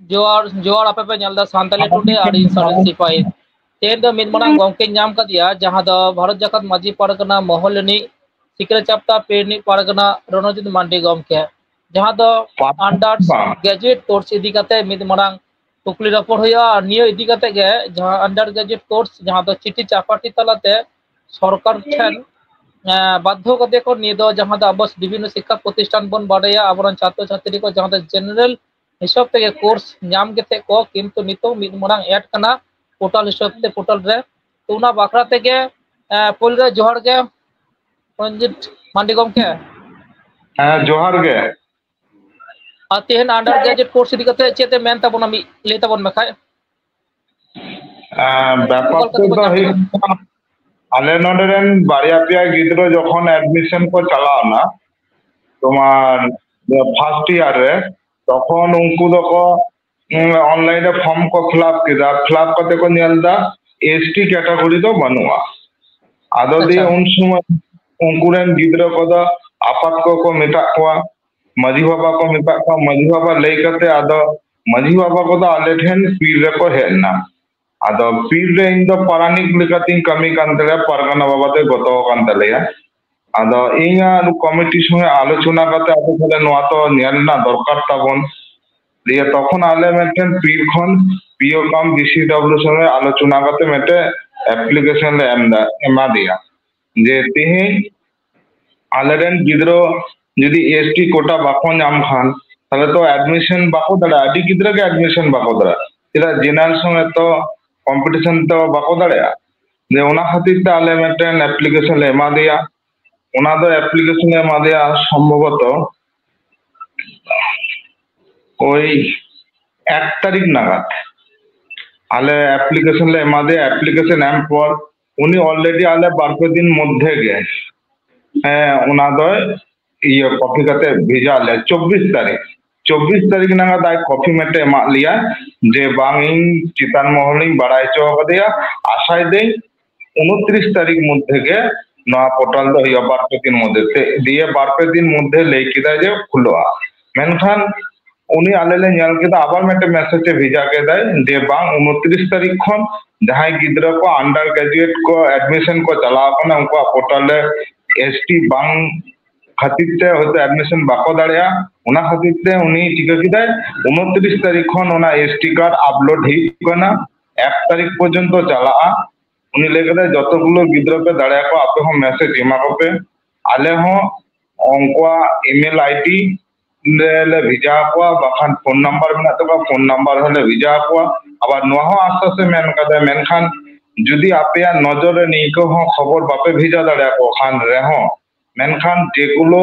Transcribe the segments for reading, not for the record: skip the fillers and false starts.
जोर जोर आपे पे नेलदा सान्ताली टुडे और इंश्योरेंस सिपाही तेन दो मिद मनांग गंके नाम कदिया जहां दो भारत जाकत माजी पारगना मोहलनी सिकरे चाप्ता पेरनी पारगना रणजीत मांडी गंके जहां दो अंडर ग्रेजुएट कोर्स इदी कते मिद मनांग टुकली रपड़ होया और नियो इदी कते गे जहां अंडर ग्रेजुएट कोर्स जहां दो चिठी चापाटी तलाते सरकार ठेन बाध्य कते को नियो दो जहां दो अब विभिन्न शिक्षा प्रतिष्ठान बन बाड़ाया आबरन छात्र छात्री को जहां दो जनरल हिसाब ते कोर्स नाम गेते को किंतु नितो मिद मरांग ऐड कना पोर्टल हिसाब ते पोर्टल रे तो उना बाखरा ते गे पुल रे जोहर गे रंजित मांडी गमके जोहर गे तेहन अंडर ग्रेजुएट कोर्स इदी कते चेते मेन ताबोना मि ले ताबोन मखाय ব্যাপার তো आले नोडेरेन बारिया पिया गिद्रो जखन एडमिशन को चलावना तुम्हार फर्स्ट ईयर रे तखन उनको दको ऑनलाइन फॉर्म को फिलअप किदा फिलअप करते को नेलदा एसटी कैटेगरी तो बनुआ आदो दिए उन समय उनकुरेन गिद्रो को द आपात को मेटा को मजी बाबा को मेटा को मजी बाबा लई करते आदो मजी बाबा को द आले ठेन पीर रे को हेना आदो पीर रे इन द पारानिक लिकातिन कमी कांतले परगना बाबा ते गतो कांतलेया आदो इया कमिटी संगे आलोचना करते आदो थाले नोआ तो नेलना दरकार ताबन दिए तखन आले मेटेन पीर खन पीओ कम बीसीडब्ल्यू संगे आलोचना करते मेटे एप्लीकेशन ले एमा दिया जे तिहि आलेरेन गिद्रो यदि एसटी कोटा बाको नाम खान ताले तो एडमिशन बाको दड़ा आदि गिद्रो के एडमिशन बाको दड़ा इला जेनरल संगे तो कंपटीशन तो बाको दड़ा जे ओना खातिर ते आले मेटेन एप्लीकेशन ले एमा दिया ओना दो एप्लीकेशन ले एमा दिया संभवत ওই 1 তারিখ নাগাদ আলে অ্যাপ্লিকেশন লে আমাদের অ্যাপ্লিকেশন এম পর উনি অলরেডি আলে 12 দিন মধ্যে গে ওনাদের ইয়ে কপি কাতে ভিজা লে 24 তারিখ নাগাদ আই কপি মেটে এমা লিয়া যে বাংইন চিতান মহলিং বাড়াই চো কদিয়া আশায় দেই 29 তারিখ মধ্যে গে নয়া পোর্টাল দো ইয়া 12 দিন মধ্যে দিয়ে 12 দিন মধ্যে লেকিদা যে খুলোয়া মেনখান उनी आले ले नेल के आबार मेटे मैसेज भेजा के दाय जे बांग 29 तारीख खन जहां गिद्रा को अंडर ग्रेजुएट को एडमिशन को चला कना उनको पोर्टल ले एसटी बांग खातिर ते होते एडमिशन बाको दाड़िया उना खातिर ते उनी चिका किदाय 29 तारीख खन उना एसटी कार्ड अपलोड ही कना 1 तारीख पर्यंत चला उनी लेके जतगुलो गिद्रा पे दाड़िया को आपे हो मैसेज एमा को पे आले हो उनको ईमेल आईडी ले भिजा को बाखान फोन नंबर में तो फोन नंबर हले भिजा को आबार नोहा आस्ते से मेन कदे मेनखान जुदी आपया नजर निको हो खबर बापे भिजा दाड़ा को खान रे हो मेनखान जेगुलो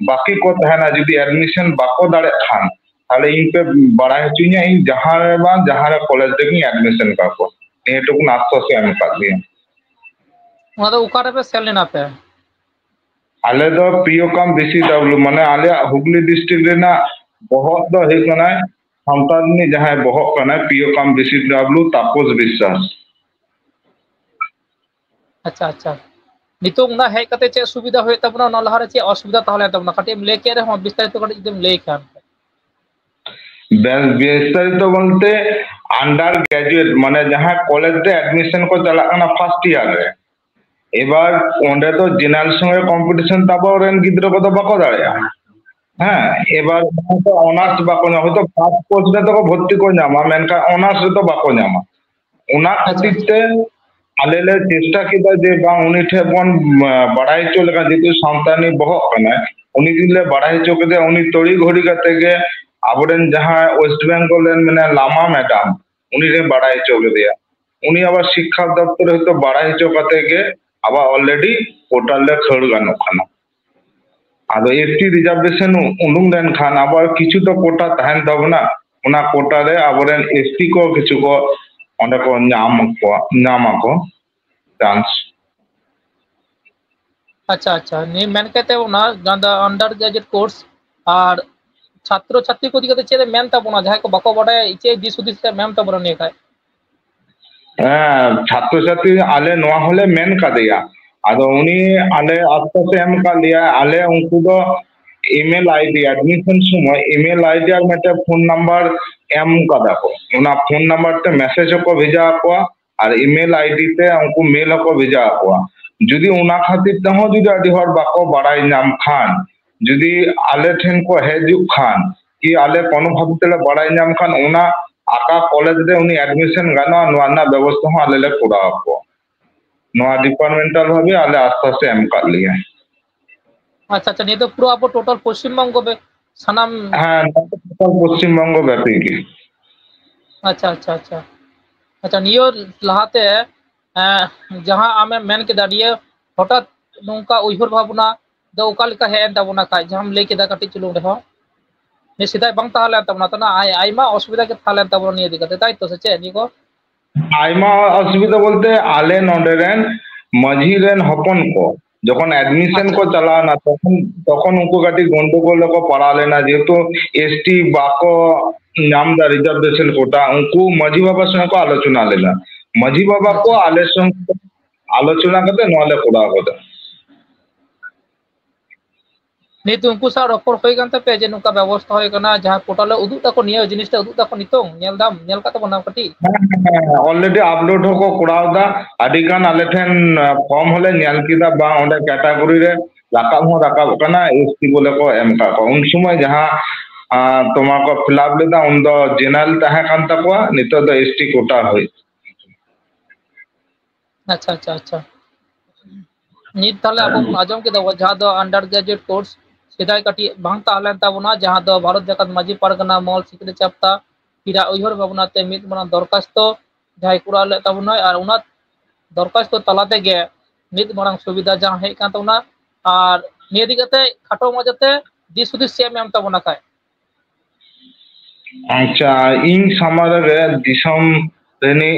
बाकी को तहना जुदी एडमिशन बाको दाड़े खान ताले इन पे बड़ाई चुनिया इन जहां रे बा जहां रे कॉलेज देगी एडमिशन का को एटुक आस्ते से हम कर दिए मतलब उकारे पे सेल लेना पे आले दो पीओ कम बीसीडब्ल्यू माने आले हुगली डिस्ट्रिक्ट रेना बहुत दो हे कना संतानी जहां बहुत कना पीओ कम बीसीडब्ल्यू तापस विश्वास अच्छा अच्छा नितो ना हे कते चे सुविधा होय तबना ना लहारे चे असुविधा ताहले तबना कटे लेके रे हम विस्तारित कटे एकदम ले खान विस्तारित बोलते अंडर ग्रेजुएट माने जहां कॉलेज दे एडमिशन को चला कना फर्स्ट ईयर रे এবার ওন্ডে তো জেনারেল সঙ্গে কম্পিটিশন তারপর গিদ্র কত বাকো দাঁড়িয়া হ্যাঁ এবার তো অনার্স বাকো না হয়তো ফার্স্ট কোর্সে তো ভর্তি করে নামা মেনকা অনার্স তো বাকো নামা ওনা খাতিরতে আলেলে চেষ্টা কিবা যে বা উনি ঠেবন বাড়াই চলে কা যেহেতু সন্তানি বহক কানা উনি দিলে বাড়াই চোকে দে উনি তড়ি ঘড়ি কাতে গে আবরেন যাহা ওয়েস্ট বেঙ্গলের মানে লামা ম্যাডাম উনি রে বাড়াই চোকে দেয়া উনি আবার শিক্ষা দপ্তরে হয়তো বাড়াই চোকাতে গে अब ऑलरेडी पोर्टल ले खड़ गानो खाना आदो एसटी रिजर्वेशन उनुंग देन खान अब किछु तो कोटा तहन दबना उना कोटा रे अबरेन एसटी को किछु को ओंडे को नाम को चांस अच्छा अच्छा नी मेन कहते उना गांदा अंडर ग्रेजुएट कोर्स और छात्र छात्री को दिखते चेरे मेन तबना जहां को बको बडे इचे दिसुदिस से मेम तबरा ने खाय छात्र छात्री आले नोआ होले मेन का दिया आदो उनी आले आस्ते से हम का लिया आले उनको तो ईमेल आईडी एडमिशन समय ईमेल आईडी और मेटे फोन नंबर एम कदा को उना फोन नंबर ते मैसेज को भेजा को और ईमेल आईडी ते उनको मेल को भेजा को जुदी उना खातिर ते हो जुदी अडी हर बाको बड़ाई नाम खान जुदी आले ठेन को हेजु खान कि आले कोनो भाबते बड़ाई नाम खान उना आका कॉलेज रे उनी एडमिशन गाना नवाना व्यवस्था हो आले ले पूरा को नवा डिपार्टमेंटल भाबे आले आस्ते आस्ते एम कर लिया। अच्छा अच्छा नहीं तो पूरा आप टोटल पश्चिम बंग में सनाम हाँ टोटल पश्चिम बंग व्यापी की। अच्छा अच्छा अच्छा अच्छा नियो लहाते जहां आमे मेन के दाडिए हठात नोंका उइहर भावना दो ओकालिका हे तबना का जहां ले के दा कटि चलु रहो ने सिदाय बंग ताहले तबना तना आइमा असुविधा के थाले तबना निये दिगते ताई तो से चे नि को आइमा असुविधा बोलते आले नोडे रेन माझी रेन हपन को जखन एडमिशन को चला ना तखन उनको काटी गंडगोल को पड़ा लेना जेहेतु एसटी बाको नाम दा रिजर्वेशन कोटा उनको माझी बाबा संग को आलोचना लेना माझी बाबा को आलोचना करते नले कोड़ा होता नहीं तो उनको सा रपर होय गन पे जे नुका व्यवस्था होय कना जहां पोर्टल उदु तको नियो जिनिसटा उदु तको नितों नेल दाम नेल का तो बना कटी ऑलरेडी अपलोड को कुड़ावदा आदि गान आले ठेन फॉर्म होले नेल किदा बा ओंडे कैटेगरी रे राकाब हो राकाब कना एसटी बोले को एम का को उन समय जहां तोमा को फिलअप लेदा उन दो जनरल तहे कान तको नितो दो एसटी कोटा होय। अच्छा अच्छा अच्छा नित ताले अब आजम के दो जहां दो अंडर ग्रेजुएट कोर्स सिदाय कटी बांग ताहले तबना जहां दो भारत जगत माजी परगना मॉल सिकरे चपता पिरा उइहर भावना ते मित मना दरखास्त जहां कुरा ले तबना और उना दरखास्त तलाते गे नित मरंग सुविधा जहां हे कान तबना और निये दिगते खाटो मजते दिसुदिस से एम तबना काय। अच्छा इन समारे रे दिसम रेनी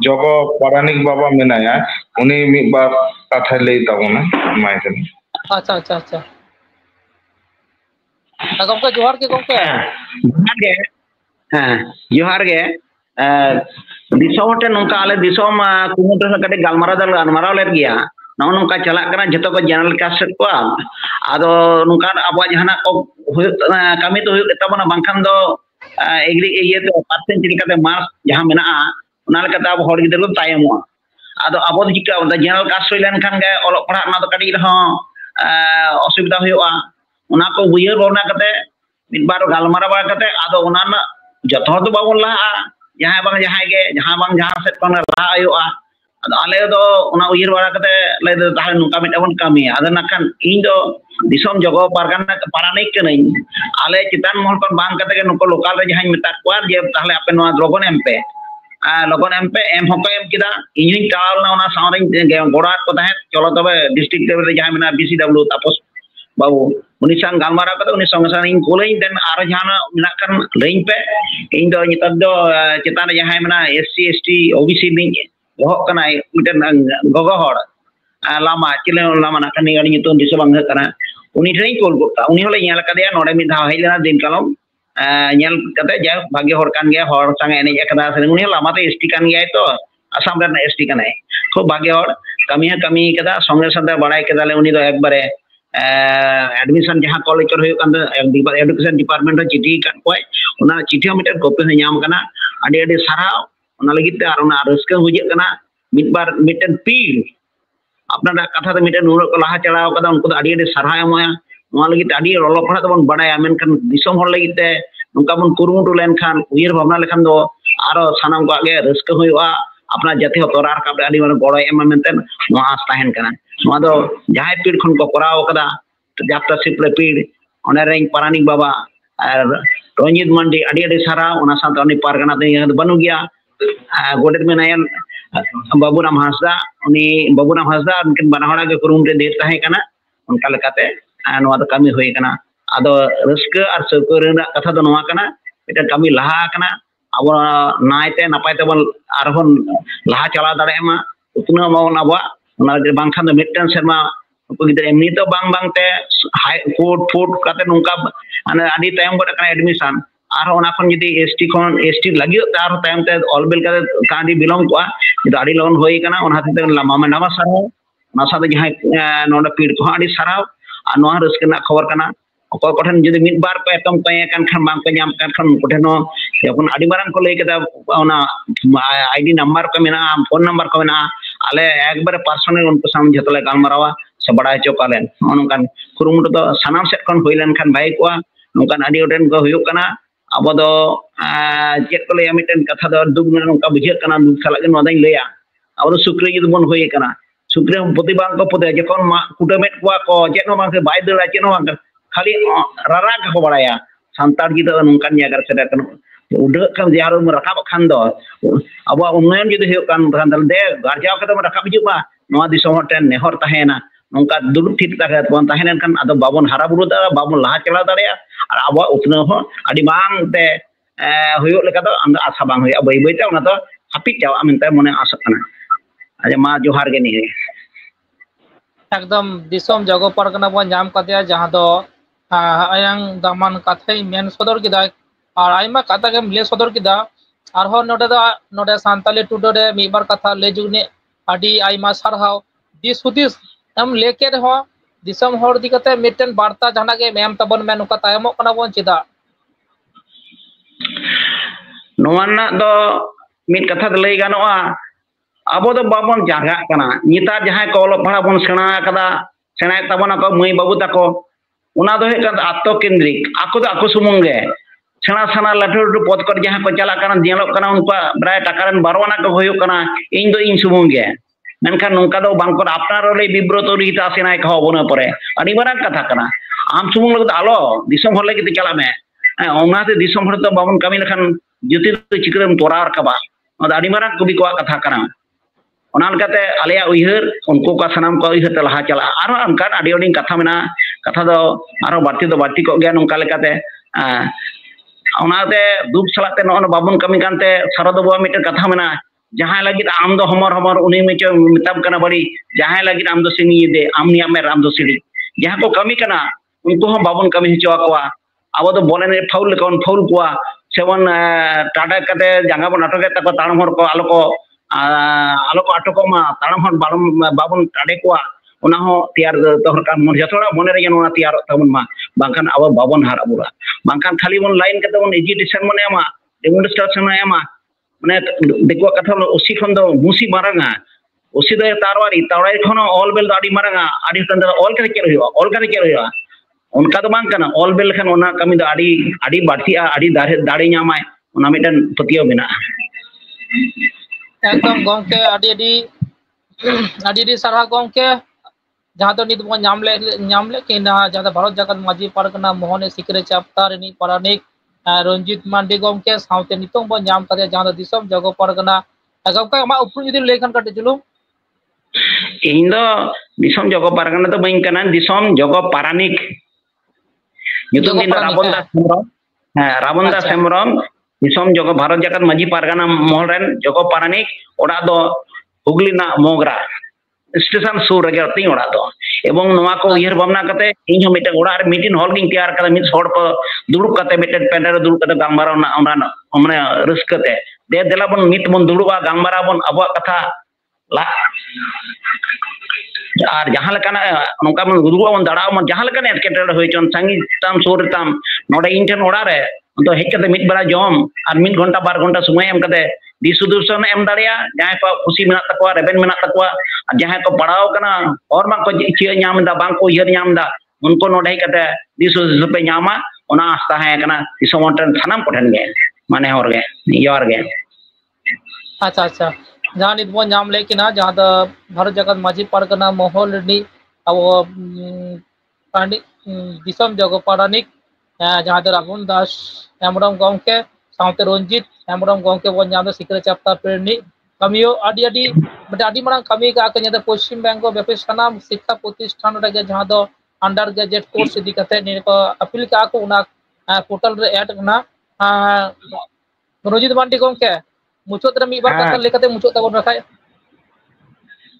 जगो पारानिक बाबा मेनाया उनी मी बा कथा ले तबना माइकन। अच्छा अच्छा अच्छा गमके जोहार के गमके हाँ जोहार के दिसोमटे नोंका आले दिसोम कुमुट से कटे गालमाराव ले गया नौ नोंका चला कना जतो को जनरल कास्ट को आदो नोंका अब जहाना को कमी तो तबना बांखान दो एग्री ये तो परसेंट चिकाते मार्क्स जहां मेना उना लेका अब हर गिदर को तायमो आदो अब चिका जनरल कास्ट लेन खान गे ओलो पढ़ा ना तो कटी रहो असुविधा हुआ उना को बुयर रोना कते मिद बार गालमारा बा कते आदो उना ना जतो तो बाबो ला जहां गे जहां बांग जहां से कोन ला आयोआ आदो आले दो उना उयर बारा कते ले दो ताहे नुका मिटबन कमी आदो नखान इन दो दिसम जगो पारगाना पारानिक कनै आले चितान मोहल kon बांग कते के नुको लोकल रे जहां मिता को जे ताहले आपे नवा लोगन एमपे एम हको एम किदा इनिन टाल ना उना सावरे गोड़ा को ताहे चलो तबे डिस्ट्रिक्ट लेवल रे जहां मेना बीसीडब्ल्यू तापस बाबू उनी संग गालमारा कते उनी संग संग इन कोलई देन आरो जहाना मिना kan लेइन पे इन दो नितक दो चितान जहां मेना एससी एसटी ओबीसी नि होक कना मिटन गगो हड़ लामा चिले लामा ना कनी गनी तो दिस बांग कना उनी ठेई कोल गोता उनी होले नेल कदेया नोडे मि धाव हेलेना दिन कालम नेल कते जा भाग्य हड़ कान गया हड़ संग एने एकदा से उनी लामा तो एसटी कान गया तो आसाम रे एसटी कनाय खूब भाग्य हड़ कमी कदा संगे संगे बड़ाई कदाले उनी दो एक बारे एडमिशन जहां कॉलेज हो एडुकेशन डिपार्टमेंट चिठी कान चिठी मिटन कॉपी नाम कना अडी अडी साराव उना लगित ते आर उना रस्क बुझे कना मिट बार मिटन पीर अपना कथा तो मिटन उन को लाहा चढ़ाव कदा उनको अडी अडी साराव एमोया नोआ लगित अडी रोलो पढ़ा तबन बडाया मेनखान दिसम हर लगित ते नुका बन कुरुमुटु लेनखान उयर भावना लेखान दो आरो सानाम को आगे रस्क होइवा अपना जाति हो तोरार का अडी मन बड़ो एम मेनतेन नोआ आस ताहेन कना नोआ दो जहां पीड़ खन को कराव कदा जाप्ता सिपले पीड़ ओने रेंग पारानिक बाबा और रंजित मंडी अडी अडी सारा ओना साथ उनी पारगना ते बनु गया गोडेत में नयन बाबूराम हासदा उनी बाबूराम हासदा उनकिन बनाहड़ा के कुरुम रे देर ताहे कना उनका लेकाते नोआ दो कमी होय कना आदो रस्क और सकर कथा दो नोआ कना मिटा कमी लहा कना अब नायते नापायते बन आरबन लहा चला दाड़े मा उतना मावन अब ओना बांखान दो मिटन शर्मा को गिदर एमनी तो बांग बांगते हाई कोर्ट काते नुका अने आदि टाइम बड कना एडमिशन आर ओना खन जदी एसटी लगी तार टाइम ते ऑल बिल का कांडी बिलोंग को जदी आदि लोन होई कना ओना हते लामा में नामा सारा ओना साथे जहां नोडा पीड़ को आदि साराव आ नोआ रस्क ना खबर कना ᱚᱠᱚᱭ ᱠᱚᱴᱷᱮᱱ ᱡᱩᱫᱤ ᱢᱤᱫ ᱵᱟᱨ ᱠᱚ ᱮᱛᱚᱢ ᱛᱟᱭᱮ ᱠᱟᱱ ᱠᱷᱟᱱ ᱵᱟᱝ ᱠᱚ ᱧᱟᱢ ᱠᱟᱱ ᱠᱷᱟᱱ ᱩᱱᱠᱩ ᱴᱷᱮᱱ ᱦᱚᱸ ᱡᱚᱠᱷᱚᱱ ᱟᱹᱰᱤ ᱢᱟᱨᱟᱝ ᱠᱚ ᱞᱟᱹᱭ ᱠᱮᱫᱟ ᱚᱱᱟ आईडी नंबर को मेना फोन नंबर को मेना आले एकबारे पर्सनल उनको साम जतले गालमारावा से बड़ा चो कालेन नोंकान कुरुमुटो तो सानाम सेट खन होइलेन खान भाई को नोंकान आडी ओडेन को हुयुक कना अब दो चेक को लया मिटेन कथा दो दुग में नोंका बुझे कना दुग साला के नोदाई लया अब दो सुक्री जुद बन होय कना सुक्री प्रतिबांग को पते जखन मा कुटमेट को चेक नो बांग बाय दला चेक नो बांग खाली रारा को बड़ाया सांतार की तो नोंकान जागर सेदा कन उडक kan jaru merakab kan do abo unnen judu huyuk kan bandal de garjao kata merakab hijuk ba noa disom hoten nehor tahena nongka duluk thik ta bon tahenen kan ado babon hara buru da babon laha chala darea ar abo utna ho adi bang te huyuk leka do anda asa bang huyuk bai bai te ona to hapit jaw amin te mone asa kana aja ma johar ge ni एकदम दिसम जगो परगना बन नाम कदिया जहां दो Ayang दामान कथै main सदर किदा और आइमा कथा के ले सदर किदा और हो नोडे सांताली टुडो रे मीबार कथा ले जुने आडी आइमा सरहाव दिस हुदिस हम लेके हो दिसम होर दिकते मिटन वार्ता जहाना के मेम तबन में नुका तायमो कना बन चिदा नोवाना दो मिट कथा लई गानोआ अब तो बाबन जागा कना निता जहां को ओलो पढ़ा बन सेना कदा सेना तबना को मई बाबू तको उना दो हे आत्म केंद्रिक आको तो आको सुमुंगे सेना सेना लाठू लाठू पद कर जहां को चला कना जेलो कना उनका ब्राय टाकारन बारवाना को होयो कना इन दो इन सुमुंगे मेनखान नोंका दो बांको आपनार ले विब्रत रिता सेना को बना परे अडी मारां कथा कना आम सुमुंग लग आलो दिसम हर लगे चला में ओनाते दिसम हर तो बाबन कमी लखन जुति चिकरम तोरार कबा अडी मारां कवि को कथा कना ओनान कते आलिया उइहर उनको का सनाम को उइहर ते लहा चला आरो अनकान आडी ओडिन कथा मेना कथा दो आरो बाती को गया नोंका लेकाते ओनाते दुब सलाते नोन बाबन कमी कानते सारो दो मिटे कथा मेना जहां लगी आम दो हमर उनी मिचे मिताब कना बड़ी जहां लगी आम दो सिनी दे आमनिया में राम दो सिड़ी जहां को कमी कना उनको हम बाबन कमी हिचवा कोआ अब तो बोलेने फाउल कौन फाउल कोआ सेवन टाटा कते जंगा बन अटके तको ताणम हर को आलो को अटको मा ताणम हर बाबन टाडे कोआ उना हो तैयार तोहर का मन जतोड़ा मने रे जनो तैयार तमन मा बांखान अब बाबन हार अबुरा बांखान खाली बन लाइन कते बन एजुकेशन मने मा डेमोन्स्ट्रेशन एमा माने देखो कथा उसी खन दो मुसी मारांगा उसी दो तारवारी खन ऑल बेल दो आडी मारांगा आडी तंदर ऑल करे के रहियो उनका तो बांग कना ऑल बेल खन ओना कमी दो आडी बाड़तिया आडी दाड़े ᱧᱟᱢᱟᱭ ओना मिटन पतियो बिना एकदम गोंके आडी सारा गोंके जहां तो नित बन नाम ले कि ना जहां भारत जगत माजी परगना मोहन सिकरे चाप्ता रिनी पारानिक रंजित मांडी गोंके साउते नितों बन नाम कदे जहां दिसम जगो परगना गोंके मा उपुर जुदी लेखन कटे जुलुम इन दो दिसम जगो परगना तो बइन कना दिसम जगो पारानिक नितों दिन रावण दास हेम्ब्रम दिसम जगो भारत जगत माजी परगना मोहन रेन जगो पारानिक ओडा दो हुगली ना मोगरा स्टेशन सुर रे गती ओडा दो एवं नोवा को उयहर भावना कते इन हम मिटे ओडा रे मीटिंग हॉल गिंग तैयार कते मिस हॉल को दुड़ुब कते मिटे पेंडर दुड़ुब कते गांगमारा ना माने रस्कते दे देला बन नित बन दुड़ुबा गांगमारा बन अबो कथा ला और जहां लकना नोका मन दुड़ुबा बन दाड़ा मन जहां लकना एटकेटड़ होय चन संगी ताम सोर ताम नोडे इंटन ओडा रे तो हेज कते मिट बड़ा जम और 1 घंटा 2 घंटा समय एम कते दिसुदुसन एम दाड़िया जहां को खुशी मेना तकवा रेबेन मेना तकवा जहां को पढ़ाओ कना और मा को इच्छा नामदा बांग को इहर नामदा उनको नोडे कते दिसुदुस पे नामा ओना आस्था है कना दिसमटन थानाम कोठन गे माने और गे योर गे अच्छा जहां नित बन नाम ले कि ना जहां द भारत जगत माजी परगना मोहल नी अब पांडी दिसम जगो पारानिक जहां द रावण दास हेम्ब्रम गोंके साउते रंजित हेम्ब्रम गोंके बन नाम द सिकरे चाप्ता पेरनी कमियो आडी मांग कमी का द पश्चिम बेंगल व्यापक सानाम शिक्षा प्रतिष्ठान रे जहां द अंडर ग्रेजुएट कोर्स इदी कते ने को अपील का को उना पोर्टल रे ऐड कना रंजित मांडी गोंके मुचोत रे मीबार कथा लेकते मुचोत तबन रखाय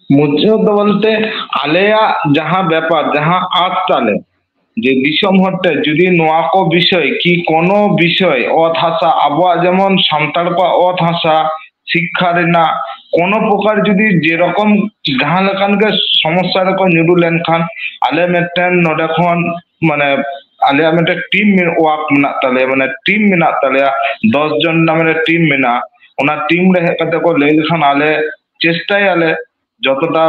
मुचोत बोलते आलेया जहां व्यापार जहां आज चले जे दिसम हटे जुदी नोआ को विषय की कोनो विषय अत भाषा आबवा जेमन सान्ताड़ को अत भाषा शिक्षा रेना कोनो प्रकार जुदी जे रकम जहां लकान के समस्या रे को नुडु लेन खान आले मेटन नोडे खन माने ᱟᱞᱮᱭᱟᱜ ᱢᱤᱫᱴᱮᱱ ᱴᱤᱢ ᱳᱣᱟᱨᱠ ᱢᱮᱱᱟᱜ ᱛᱟᱞᱮᱭᱟ, ᱢᱟᱱᱮ ᱴᱤᱢ ᱢᱮᱱᱟᱜ ᱛᱟᱞᱮᱭᱟ 10 জন নামের টিম মেনা ওনা টিম রে হেজ কাতে কো ᱞᱟᱹᱭ ᱞᱮᱠᱷᱟᱱ আলে চেষ্টাᱭᱟᱞᱮ যতটা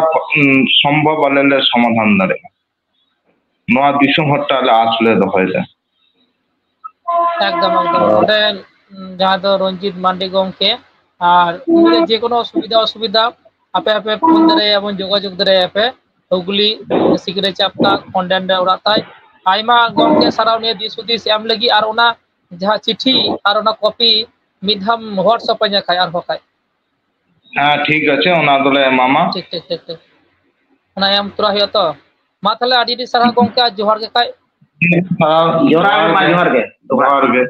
সম্ভব আলে লে সমাধান দাঁড়ায় নোয়া দিশম হট্টা আলে আসলে দহয়দা একদম একদম ওটা যাহা দ রঞ্জিত মান্ডি গমকে আর উনি যে কোনো অসুবিধা আপে আপে ফোন ধরে এবং যোগাযোগ ধরে আপে ওগুলি সিগরে চাপতা কন্ডেন্ট ওরাতাই আইমা গমকে সারাও নিয়ে দিসুদিস এম লাগি আর ওনা যাহা চিঠি আর ওনা কপি মিধাম হোয়াটসঅ্যাপ এ খায় আর হকায় হ্যাঁ ঠিক আছে ওনা দলে মামা ঠিক ঠিক ঠিক ঠিক ওনা এম তোরা হইয়া তো মা তাহলে আডি সারা গমকে জোহার গে খায় জোহার গে জোহার গে